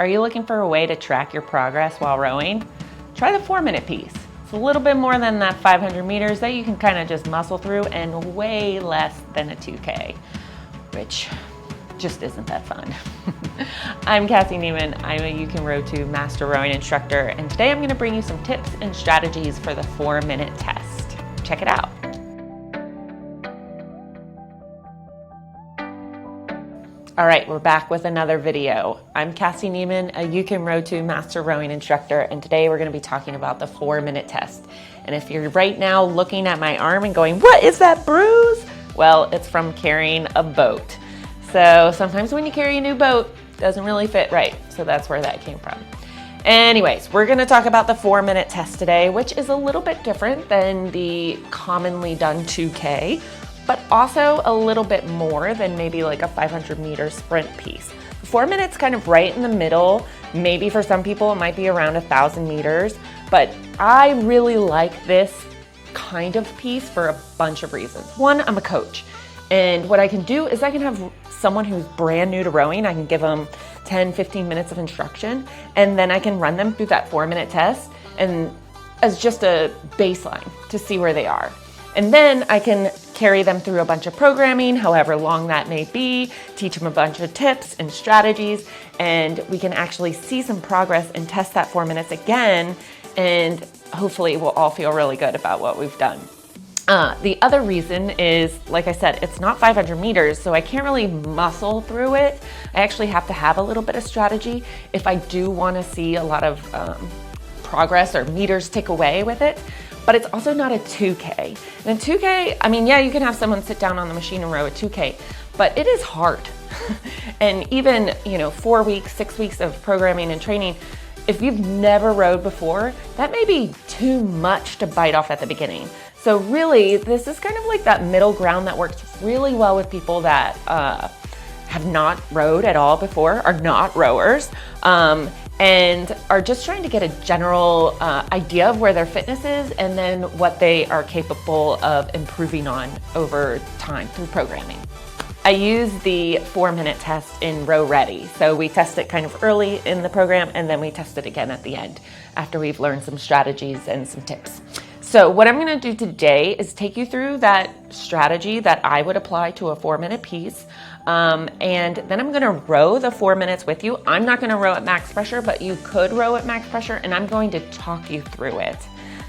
Are you looking for a way to track your progress while rowing? Try the 4-minute piece. It's a little bit more than that 500 meters that you can kind of just muscle through, and way less than a 2K, which just isn't that fun. I'm Cassie Neiman. I'm a You Can Row to Master Rowing instructor, and today I'm going to bring you some tips and strategies for the 4-minute test. Check it out. All right, we're back with another video. I'm Cassie Neiman, a You Can Row to Master Rowing instructor, and today we're going to be talking about the 4-minute test. And if you're right now looking at my arm and going, what is that bruise? Well, it's from carrying a boat. So sometimes when you carry a new boat, it doesn't really fit right. So that's where that came from. Anyways, we're going to talk about the 4-minute test today, which is a little bit different than the commonly done 2K. But also a little bit more than maybe like a 500-meter sprint piece. 4 minutes kind of right in the middle. Maybe for some people it might be around 1,000 meters, but I really like this kind of piece for a bunch of reasons. One, I'm a coach, and what I can do is I can have someone who's brand new to rowing, I can give them 10, 15 minutes of instruction, and then I can run them through that 4-minute test and as just a baseline to see where they are. And then I can carry them through a bunch of programming, however long that may be, teach them a bunch of tips and strategies, and we can actually see some progress and test that 4 minutes again, and hopefully we'll all feel really good about what we've done. The other reason is, like I said, it's not 500 meters, so I can't really muscle through it. I actually have to have a little bit of strategy if I do want to see a lot of progress or meters tick away with it. But it's also not a 2K. And a 2K, I mean, yeah, you can have someone sit down on the machine and row a 2K, but it is hard. And even, 4 weeks, 6 weeks of programming and training, if you've never rowed before, that may be too much to bite off at the beginning. So really, this is kind of like that middle ground that works really well with people that have not rowed at all before, are not rowers, and are just trying to get a general idea of where their fitness is and then what they are capable of improving on over time through programming. I use the 4-minute test in Row Ready. So we test it kind of early in the program, and then we test it again at the end after we've learned some strategies and some tips. So what I'm going to do today is take you through that strategy that I would apply to a 4-minute piece. And then I'm going to row the 4 minutes with you. I'm not going to row at max pressure, but you could row at max pressure, and I'm going to talk you through it.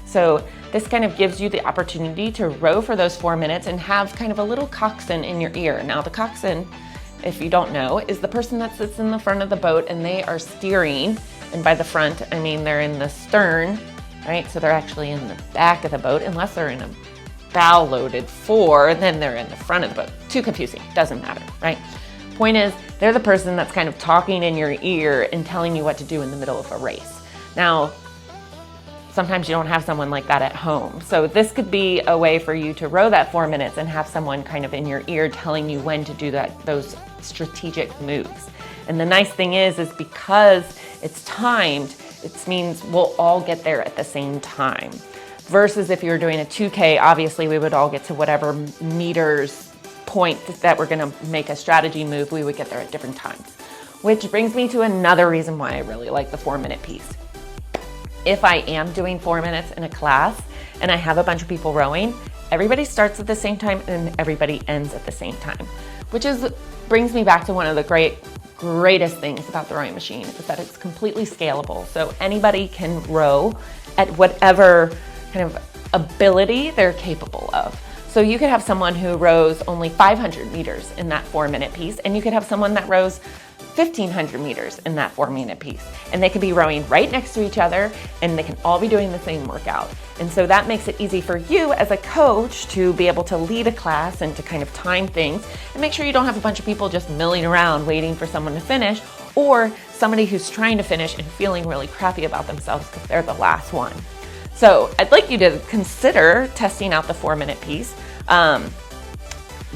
So this kind of gives you the opportunity to row for those 4 minutes and have kind of a little coxswain in your ear. Now the coxswain, if you don't know, is the person that sits in the front of the boat and they are steering. And by the front, I mean they're in the stern, right? So they're actually in the back of the boat, unless they're in a bow loaded 4, then they're in the front of the boat. Too confusing, doesn't matter, right? Point is, they're the person that's kind of talking in your ear and telling you what to do in the middle of a race. Now, sometimes you don't have someone like that at home. So this could be a way for you to row that 4 minutes and have someone kind of in your ear telling you when to do those strategic moves. And the nice thing is because it's timed, it means we'll all get there at the same time. Versus if you're doing a 2K, obviously we would all get to whatever meters point that we're gonna make a strategy move, we would get there at different times. Which brings me to another reason why I really like the 4-minute piece. If I am doing 4 minutes in a class and I have a bunch of people rowing, everybody starts at the same time and everybody ends at the same time. Which brings me back to one of the greatest things about the rowing machine is that it's completely scalable. So anybody can row at whatever kind of ability they're capable of. So you could have someone who rows only 500 meters in that 4-minute piece, and you could have someone that rows 1,500 meters in that 4-minute piece. And they could be rowing right next to each other, and they can all be doing the same workout. And so that makes it easy for you as a coach to be able to lead a class and to kind of time things and make sure you don't have a bunch of people just milling around waiting for someone to finish, or somebody who's trying to finish and feeling really crappy about themselves because they're the last one. So I'd like you to consider testing out the 4-minute piece.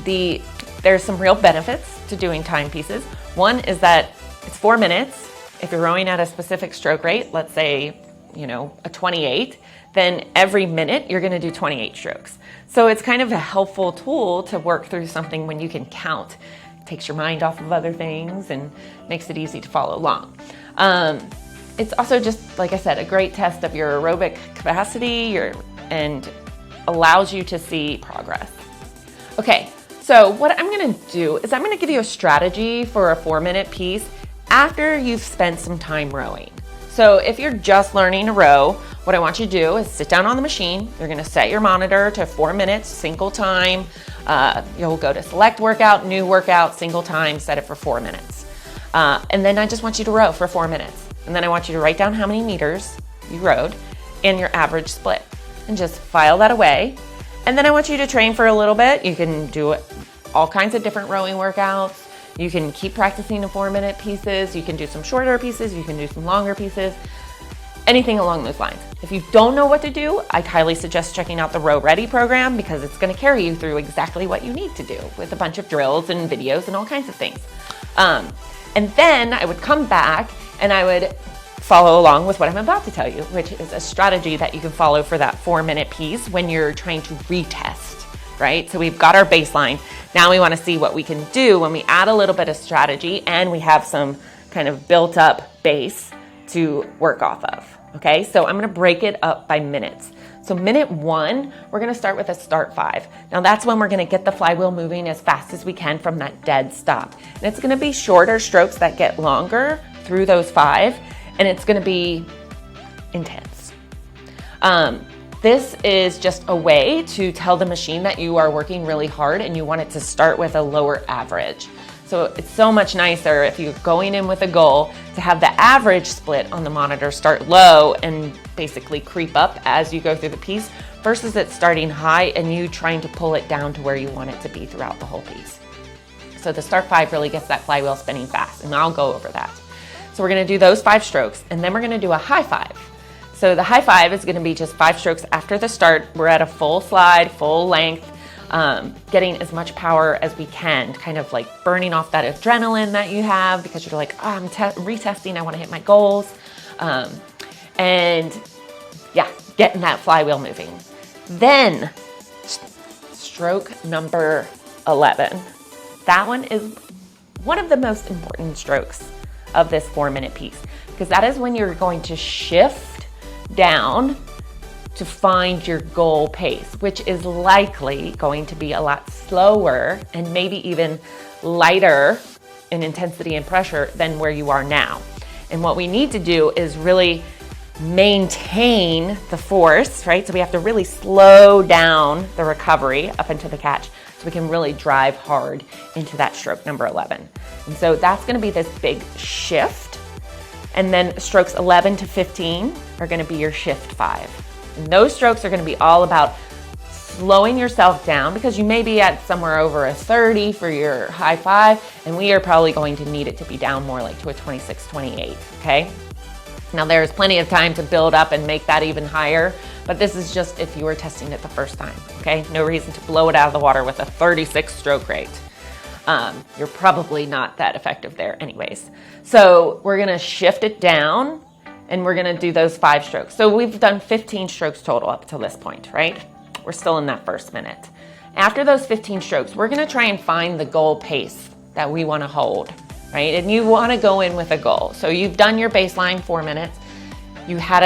There's some real benefits to doing time pieces. One is that it's 4 minutes. If you're rowing at a specific stroke rate, let's say, a 28, then every minute you're gonna do 28 strokes. So it's kind of a helpful tool to work through something when you can count. It takes your mind off of other things and makes it easy to follow along. It's also just, like I said, a great test of your aerobic capacity and allows you to see progress. Okay, so what I'm gonna do is I'm gonna give you a strategy for a 4-minute piece after you've spent some time rowing. So if you're just learning to row, what I want you to do is sit down on the machine. You're gonna set your monitor to 4 minutes, single time. You'll go to select workout, new workout, single time, set it for 4 minutes. And then I just want you to row for 4 minutes. And then I want you to write down how many meters you rowed and your average split and just file that away. And then I want you to train for a little bit. You can do all kinds of different rowing workouts. You can keep practicing the 4-minute pieces. You can do some shorter pieces. You can do some longer pieces, anything along those lines. If you don't know what to do, I'd highly suggest checking out the Row Ready program because it's gonna carry you through exactly what you need to do with a bunch of drills and videos and all kinds of things. And then I would come back and I would follow along with what I'm about to tell you, which is a strategy that you can follow for that 4-minute piece when you're trying to retest, right? So we've got our baseline. Now we want to see what we can do when we add a little bit of strategy and we have some kind of built up base to work off of, okay? So I'm gonna break it up by minutes. So minute 1, we're gonna start with a start 5. Now that's when we're gonna get the flywheel moving as fast as we can from that dead stop. And it's gonna be shorter strokes that get longer through those 5, and it's gonna be intense. This is just a way to tell the machine that you are working really hard and you want it to start with a lower average. So it's so much nicer if you're going in with a goal to have the average split on the monitor start low and basically creep up as you go through the piece versus it starting high and you trying to pull it down to where you want it to be throughout the whole piece. So the start 5 really gets that flywheel spinning fast, and I'll go over that. So we're gonna do those 5 strokes and then we're gonna do a high 5. So the high 5 is gonna be just 5 strokes after the start. We're at a full slide, full length, getting as much power as we can, kind of like burning off that adrenaline that you have because you're like, oh, I'm retesting, I wanna hit my goals. And yeah, getting that flywheel moving. Then stroke number 11. That one is one of the most important strokes of this 4-minute piece because that is when you're going to shift down to find your goal pace, which is likely going to be a lot slower and maybe even lighter in intensity and pressure than where you are now. And what we need to do is really maintain the force, right? So we have to really slow down the recovery up into the catch so we can really drive hard into that stroke number 11. And so that's gonna be this big shift. And then strokes 11 to 15 are gonna be your shift 5. And those strokes are gonna be all about slowing yourself down because you may be at somewhere over a 30 for your high 5, and we are probably going to need it to be down more like to a 26, 28, okay? Now there's plenty of time to build up and make that even higher, but this is just if you were testing it the first time, okay? No reason to blow it out of the water with a 36 stroke rate. You're probably not that effective there anyways. So we're gonna shift it down and we're gonna do those 5 strokes. So we've done 15 strokes total up to this point, right? We're still in that first minute. After those 15 strokes, we're gonna try and find the goal pace that we wanna hold, right? And you wanna go in with a goal. So you've done your baseline 4 minutes. You had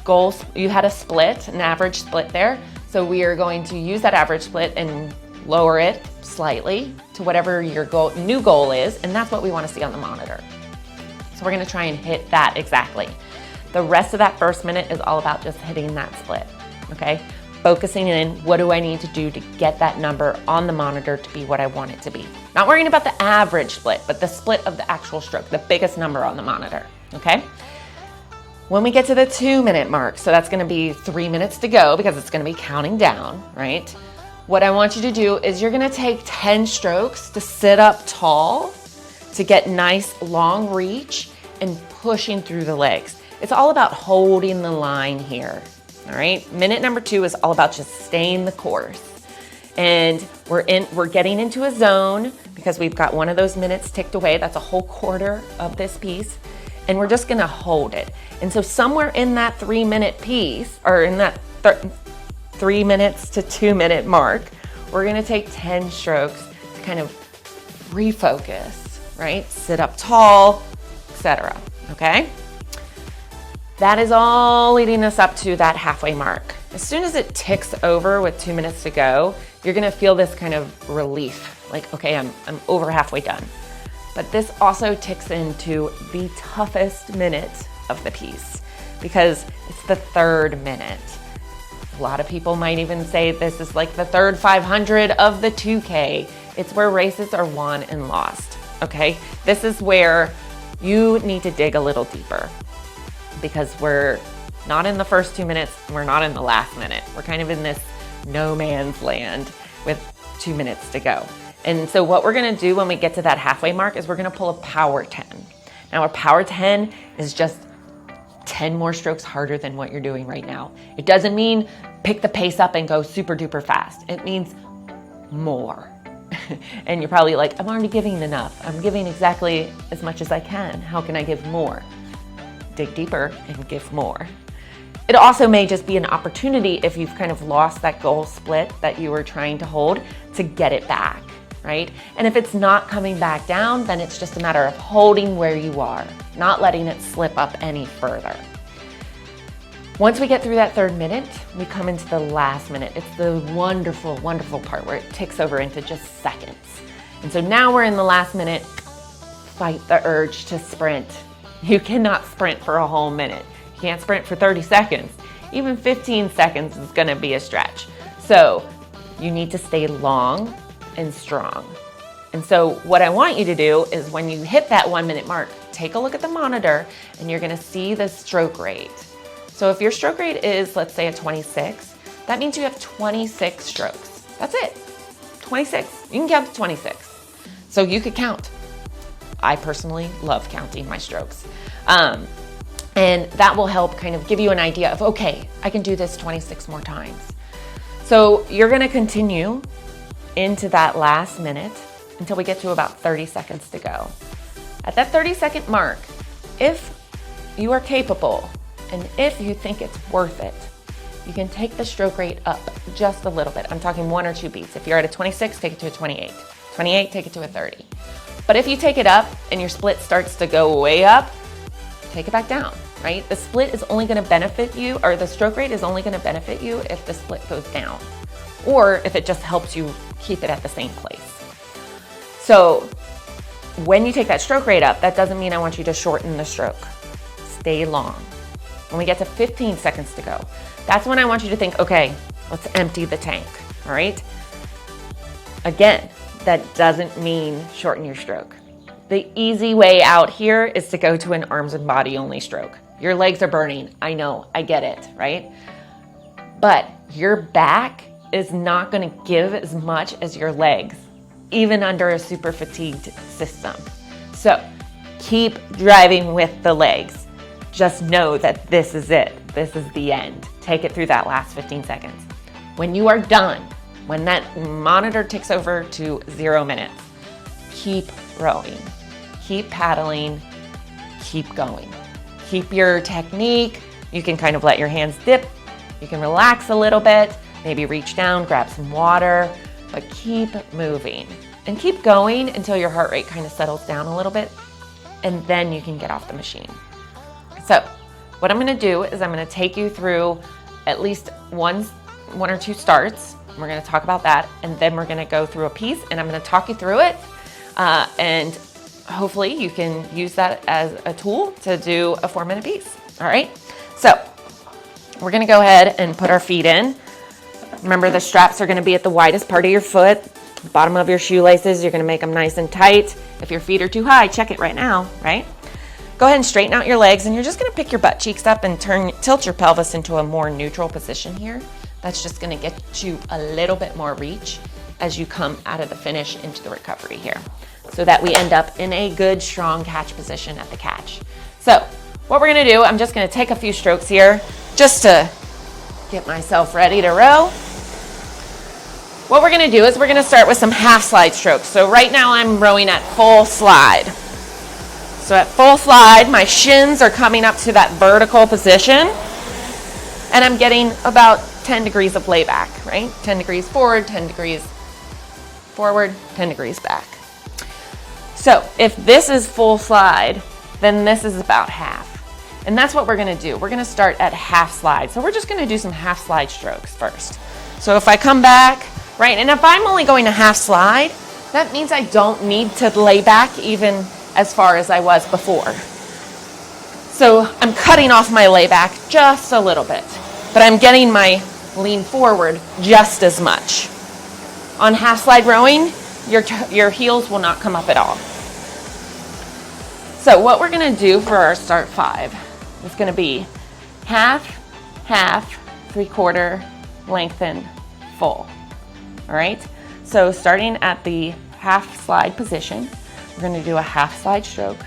goal, you had a split, an average split there. So we are going to use that average split and lower it slightly to whatever your new goal is, and that's what we wanna see on the monitor. So we're gonna try and hit that exactly. The rest of that first minute is all about just hitting that split, okay? Focusing in, what do I need to do to get that number on the monitor to be what I want it to be? Not worrying about the average split, but the split of the actual stroke, the biggest number on the monitor, okay? When we get to the 2-minute mark, so that's gonna be 3 minutes to go because it's gonna be counting down, right? What I want you to do is you're gonna take 10 strokes to sit up tall to get nice long reach and pushing through the legs. It's all about holding the line here, all right? Minute number 2 is all about just staying the course. And we're getting into a zone because we've got one of those minutes ticked away. That's a whole quarter of this piece. And we're just gonna hold it. And so somewhere in that 3-minute piece, or in that 3 minutes to 2-minute mark, we're gonna take 10 strokes to kind of refocus, right? Sit up tall, etc. Okay? That is all leading us up to that halfway mark. As soon as it ticks over with 2 minutes to go, you're gonna feel this kind of relief, like, okay, I'm over halfway done. But this also ticks into the toughest minute of the piece because it's the third minute. A lot of people might even say this is like the third 500 of the 2K. It's where races are won and lost, okay? This is where you need to dig a little deeper because we're not in the first 2 minutes, and we're not in the last minute. We're kind of in this no man's land with 2 minutes to go. And so what we're gonna do when we get to that halfway mark is we're gonna pull a power 10. Now a power 10 is just 10 more strokes harder than what you're doing right now. It doesn't mean pick the pace up and go super duper fast. It means more. And you're probably like, I'm already giving enough. I'm giving exactly as much as I can. How can I give more? Dig deeper and give more. It also may just be an opportunity if you've kind of lost that goal split that you were trying to hold to get it back, right? And if it's not coming back down, then it's just a matter of holding where you are, not letting it slip up any further. Once we get through that third minute, we come into the last minute. It's the wonderful, wonderful part where it ticks over into just seconds. And so now we're in the last minute. Fight the urge to sprint. You cannot sprint for a whole minute. You can't sprint for 30 seconds. Even 15 seconds is gonna be a stretch. So you need to stay long and strong. And so what I want you to do is when you hit that 1 minute mark, take a look at the monitor and you're gonna see the stroke rate. So if your stroke rate is, let's say, a 26, that means you have 26 strokes. That's it, 26. You can count to 26. So you could count. I personally love counting my strokes. And that will help kind of give you an idea of, okay, I can do this 26 more times. So you're gonna continue into that last minute until we get to about 30 seconds to go. At that 30-second mark, if you are capable and if you think it's worth it, you can take the stroke rate up just a little bit. I'm talking 1 or 2 beats. If you're at a 26, take it to a 28. 28, take it to a 30. But if you take it up and your split starts to go way up, take it back down, right? The split is only gonna benefit you, or the stroke rate is only gonna benefit you if the split goes down, or if it just helps you keep it at the same place. So when you take that stroke rate up, that doesn't mean I want you to shorten the stroke. Stay long. When we get to 15 seconds to go, that's when I want you to think, okay, let's empty the tank, all right? Again, that doesn't mean shorten your stroke. The easy way out here is to go to an arms and body only stroke. Your legs are burning, I know, I get it, right? But your back is not gonna give as much as your legs, even under a super fatigued system. So keep driving with the legs. Just know that this is it. This is the end. Take it through that last 15 seconds. When you are done, when that monitor ticks over to 0 minutes, keep rowing, keep paddling, keep going. Keep your technique. You can kind of let your hands dip. You can relax a little bit, maybe reach down, grab some water, but keep moving and keep going until your heart rate kind of settles down a little bit, and then you can get off the machine. So what I'm gonna do is I'm gonna take you through at least one or two starts. We're gonna talk about that, and then we're gonna go through a piece, and I'm gonna talk you through it, and hopefully you can use that as a tool to do a 4-minute piece, all right? So we're gonna go ahead and put our feet in. Remember, the straps are gonna be at the widest part of your foot, the bottom of your shoelaces. You're gonna make them nice and tight. If your feet are too high, check it right now, right? Go ahead and straighten out your legs, and you're just gonna pick your butt cheeks up and tilt your pelvis into a more neutral position here. That's just gonna get you a little bit more reach as you come out of the finish into the recovery here, so that we end up in a good, strong catch position at the catch. So what we're gonna do, I'm just gonna take a few strokes here just to get myself ready to row. What we're gonna do is we're gonna start with some half slide strokes. So right now I'm rowing at full slide. So at full slide, my shins are coming up to that vertical position, and I'm getting about 10 degrees of layback, right? 10 degrees forward, 10 degrees forward, 10 degrees back. So if this is full slide, then this is about half. And that's what we're gonna do. We're gonna start at half slide. So we're just gonna do some half slide strokes first. So if I come back, right, and if I'm only going to half slide, that means I don't need to lay back even as far as I was before. So I'm cutting off my layback just a little bit, but I'm getting my lean forward just as much. On half slide rowing, your heels will not come up at all. So what we're gonna do for our start 5 is gonna be half, half, 3/4, lengthen, full. All right, so starting at the half slide position, we're gonna do a half slide stroke,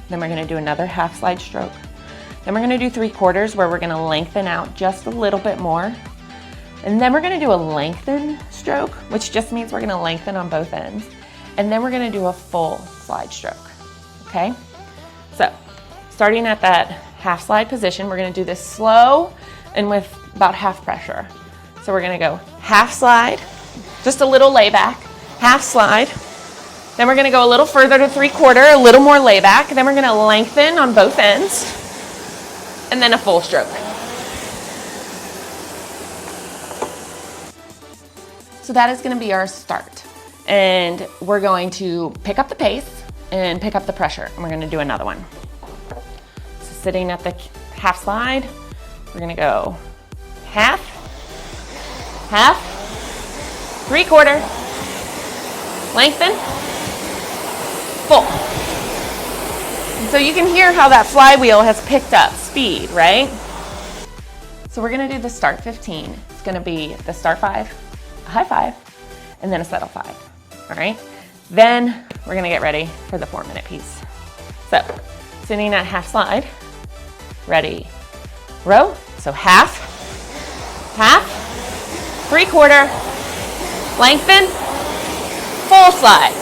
then we're gonna do another half slide stroke, then we're gonna do 3/4 where we're gonna lengthen out just a little bit more, and then we're gonna do a lengthen stroke, which just means we're gonna lengthen on both ends, and then we're gonna do a full slide stroke, okay? So starting at that half slide position, we're gonna do this slow and with about half pressure. So we're gonna go half slide, just a little layback, half slide, then we're gonna go a little further to 3/4, a little more layback, then we're gonna lengthen on both ends, and then a full stroke. So that is gonna be our start. And we're going to pick up the pace and pick up the pressure, and we're gonna do another one. So sitting at the half slide, we're gonna go half, half, 3/4, lengthen, full. And so you can hear how that flywheel has picked up speed, right? So we're gonna do the start 15. It's gonna be the start 5, a high 5, and then a settle 5, all right? Then we're gonna get ready for the 4-minute piece. So sitting at half slide, ready, row. So half, half, 3/4, lengthen, full slide,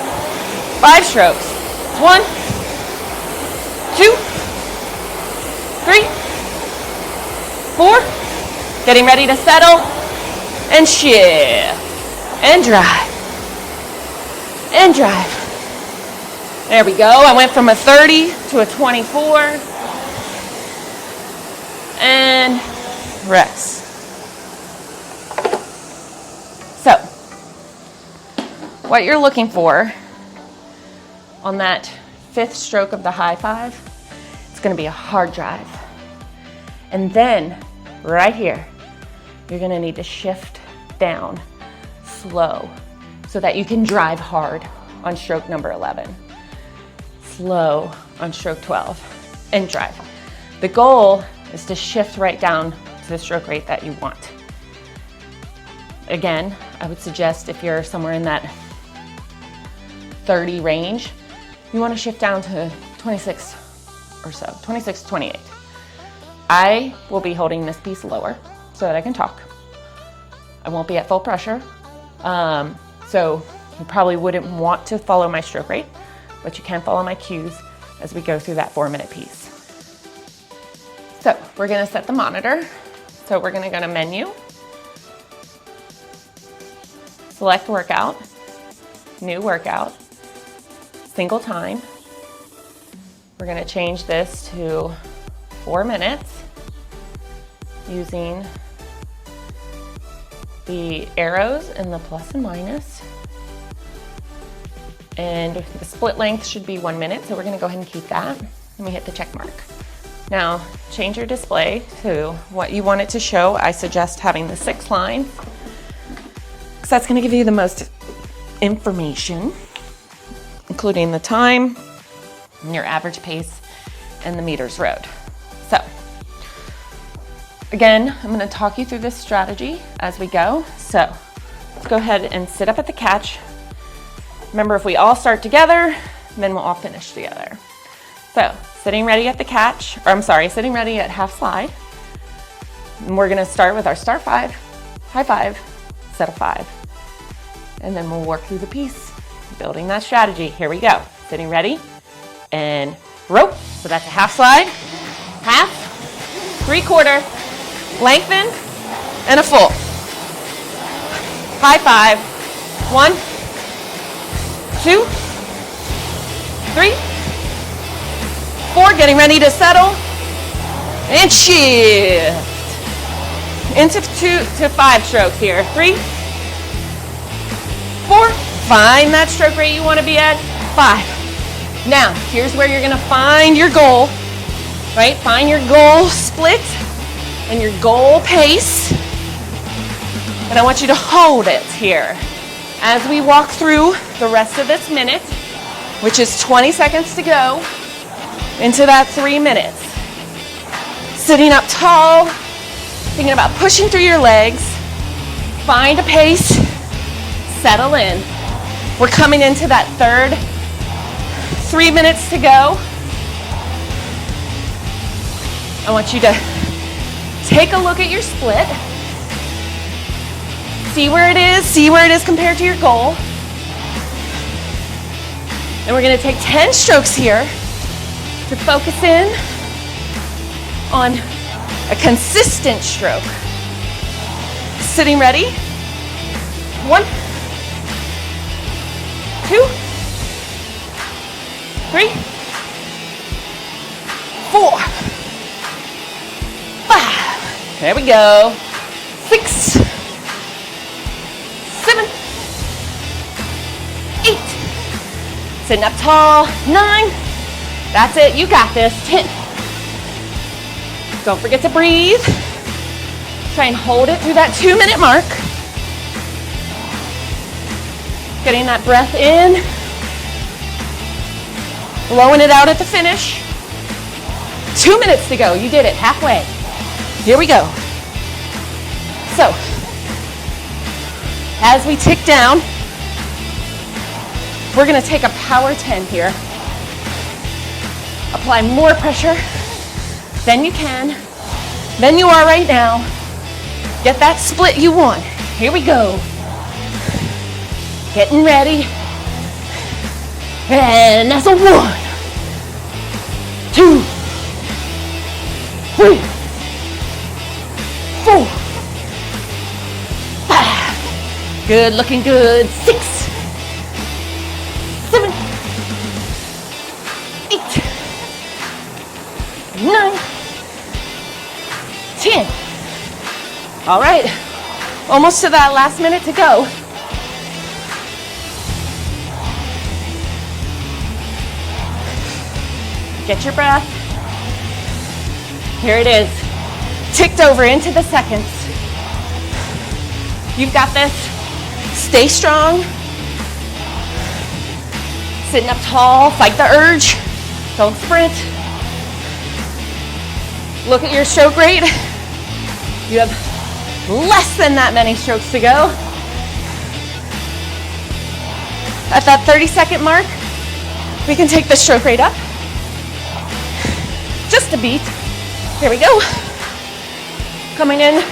5 strokes. 1, 2, 3, 4, getting ready to settle, and shift, and drive, and drive. There we go. I went from a 30 to a 24, and rest. So, what you're looking for on that 5th stroke of the high 5, it's gonna be a hard drive. And then, right here, you're gonna need to shift down slow so that you can drive hard on stroke number 11. Slow on stroke 12 and drive. The goal is to shift right down to the stroke rate that you want. Again, I would suggest if you're somewhere in that 30 range, you want to shift down to 26 or so, 26, 28. I will be holding this piece lower so that I can talk. I won't be at full pressure. So you probably wouldn't want to follow my stroke rate, but you can follow my cues as we go through that 4-minute piece. So we're gonna set the monitor. So we're gonna go to menu, select workout, new workout, single time. We're gonna change this to 4 minutes using the arrows and the plus and minus. And the split length should be 1 minute, so we're gonna go ahead and keep that. Let me hit the check mark. Now, change your display to what you want it to show. I suggest having the 6 lines, because that's gonna give you the most information, including the time, and your average pace, and the meters rowed. So, again, I'm gonna talk you through this strategy as we go. So, let's go ahead and sit up at the catch. Remember, if we all start together, then we'll all finish together. So, sitting ready at the catch, or I'm sorry, sitting ready at half slide. And we're gonna start with our start 5, high 5, settle 5. And then we'll work through the piece, building that strategy. Here we go. Sitting ready, and rope. So that's a half slide, half, 3/4, lengthen, and a full. High 5, 1, 2, 3, 4, getting ready to settle. And shift. Into 2 to 5 strokes here. 3, 4, find that stroke rate you want to be at. 5. Now, here's where you're gonna find your goal, right? Find your goal split and your goal pace. And I want you to hold it here as we walk through the rest of this minute, which is 20 seconds to go into that 3 minutes. Sitting up tall, thinking about pushing through your legs. Find a pace, settle in. We're coming into that third 3 minutes to go. I want you to take a look at your split. See where it is compared to your goal. And we're gonna take 10 strokes here to focus in on a consistent stroke. Sitting ready. 1, 2, 3, 4, 5. There we go. 6, 7, 8. Sitting up tall. 9. That's it. You got this. 10. Don't forget to breathe. Try and hold it through that 2-minute mark. Getting that breath in. Blowing it out at the finish. 2 minutes to go. You did it. Halfway. Here we go. So, as we tick down, we're going to take a power 10 here. Apply more pressure than you can, than you are right now. Get that split you want. Here we go. Getting ready. And that's a 1, 2, 3, 4, 5. Good, looking good. 6, 7, 8, 9, 10. All right, almost to that last minute to go. Get your breath. Here it is. Ticked over into the seconds. You've got this. Stay strong. Sitting up tall, fight the urge. Don't sprint. Look at your stroke rate. You have less than that many strokes to go. At that 30-second mark, we can take the stroke rate up. Just a beat. Here we go. Coming in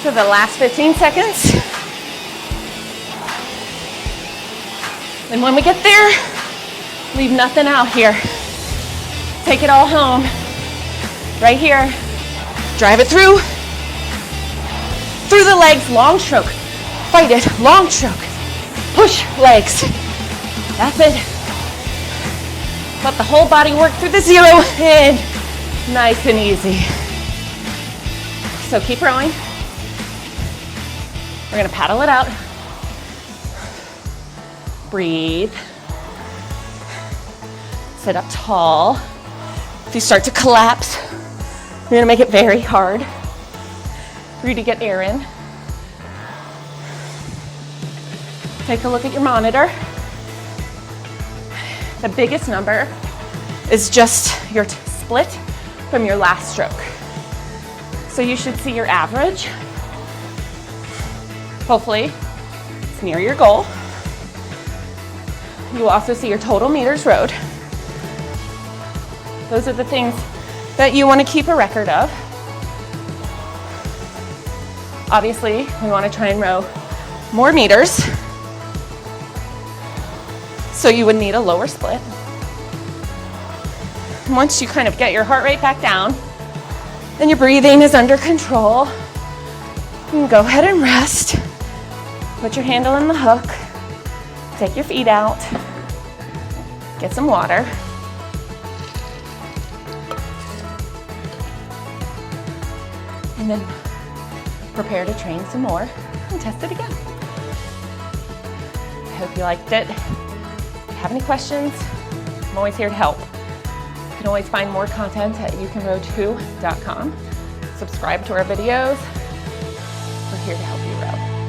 to the last 15 seconds. And when we get there, leave nothing out here. Take it all home. Right here. Drive it through. Through the legs, long stroke. Fight it, long stroke. Push legs. That's it. Let the whole body work through the 0 and nice and easy. So keep rowing. We're gonna paddle it out. Breathe. Sit up tall. If you start to collapse, you're gonna make it very hard for you to get air in. Take a look at your monitor. The biggest number is just your split from your last stroke. So you should see your average. Hopefully, it's near your goal. You will also see your total meters rowed. Those are the things that you want to keep a record of. Obviously, we want to try and row more meters. So you would need a lower split. Once you kind of get your heart rate back down and your breathing is under control, you can go ahead and rest. Put your handle in the hook. Take your feet out. Get some water. and then prepare to train some more and test it again. I hope you liked it. If you have any questions, I'm always here to help. You can always find more content at youcanrow2.com. Subscribe to our videos. We're here to help you row.